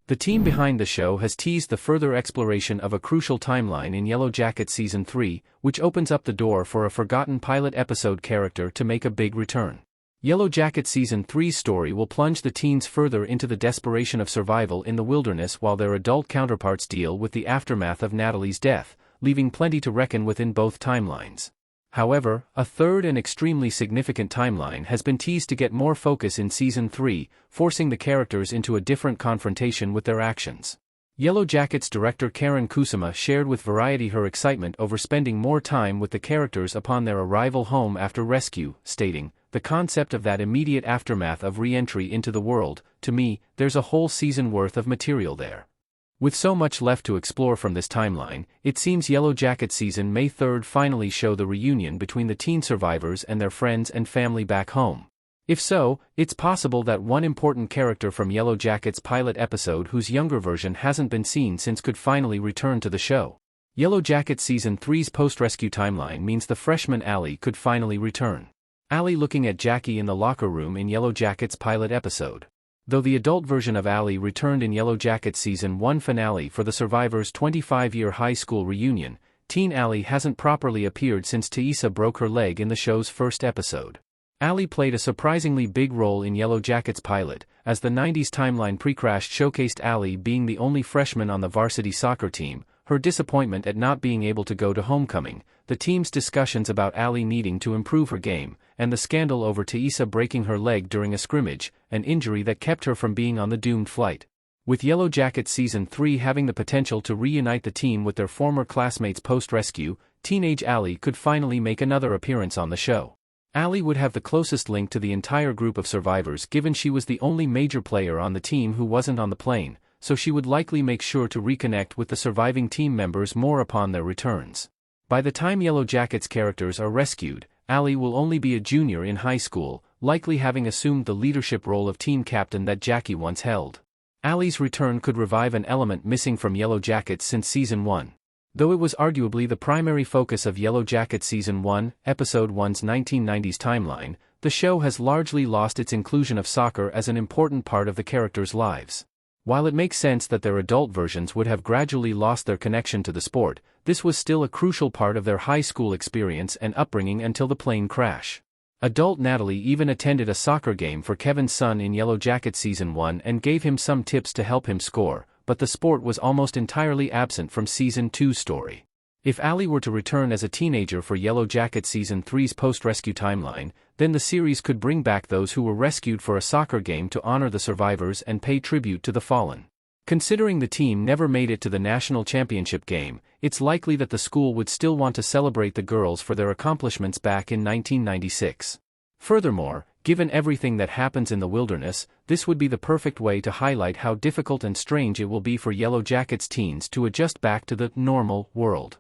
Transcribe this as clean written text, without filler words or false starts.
The team behind the show has teased the further exploration of a crucial timeline in Yellowjackets Season 3, which opens up the door for a forgotten pilot episode character to make a big return. Yellowjackets Season 3's story will plunge the teens further into the desperation of survival in the wilderness while their adult counterparts deal with the aftermath of Natalie's death, leaving plenty to reckon with in both timelines. However, a third and extremely significant timeline has been teased to get more focus in Season 3, forcing the characters into a different confrontation with their actions. Yellowjackets director Karen Kusama shared with Variety her excitement over spending more time with the characters upon their arrival home after rescue, stating, "The concept of that immediate aftermath of re-entry into the world, to me, there's a whole season worth of material there." With so much left to explore from this timeline, it seems Yellowjackets season May 3rd finally show the reunion between the teen survivors and their friends and family back home. If so, it's possible that one important character from Yellowjackets' pilot episode whose younger version hasn't been seen since could finally return to the show. Yellowjackets Season 3's post-rescue timeline means the freshman Allie could finally return. Allie looking at Jackie in the locker room in Yellowjackets' pilot episode. Though the adult version of Allie returned in Yellowjackets Season 1 finale for the survivors' 25-year high school reunion, teen Allie hasn't properly appeared since Tease broke her leg in the show's first episode. Allie played a surprisingly big role in Yellowjackets' pilot, as the 90s timeline pre-crash showcased Allie being the only freshman on the varsity soccer team, her disappointment at not being able to go to homecoming, the team's discussions about Allie needing to improve her game, and the scandal over Tease breaking her leg during a scrimmage, an injury that kept her from being on the doomed flight. With Yellowjackets Season 3 having the potential to reunite the team with their former classmates post-rescue, teenage Allie could finally make another appearance on the show. Allie would have the closest link to the entire group of survivors given she was the only major player on the team who wasn't on the plane, so she would likely make sure to reconnect with the surviving team members more upon their returns. By the time Yellowjackets characters are rescued, Allie will only be a junior in high school, likely having assumed the leadership role of team captain that Jackie once held. Allie's return could revive an element missing from Yellowjackets since Season 1. Though it was arguably the primary focus of Yellowjackets Season 1, Episode 1's 1990s timeline, the show has largely lost its inclusion of soccer as an important part of the characters' lives. While it makes sense that their adult versions would have gradually lost their connection to the sport, this was still a crucial part of their high school experience and upbringing until the plane crash. Adult Natalie even attended a soccer game for Kevin's son in Yellowjackets Season 1 and gave him some tips to help him score, but the sport was almost entirely absent from Season 2's story. If Allie were to return as a teenager for Yellowjackets Season 3's post-rescue timeline, then the series could bring back those who were rescued for a soccer game to honor the survivors and pay tribute to the fallen. Considering the team never made it to the national championship game, it's likely that the school would still want to celebrate the girls for their accomplishments back in 1996. Furthermore, given everything that happens in the wilderness, this would be the perfect way to highlight how difficult and strange it will be for Yellowjackets teens to adjust back to the normal world.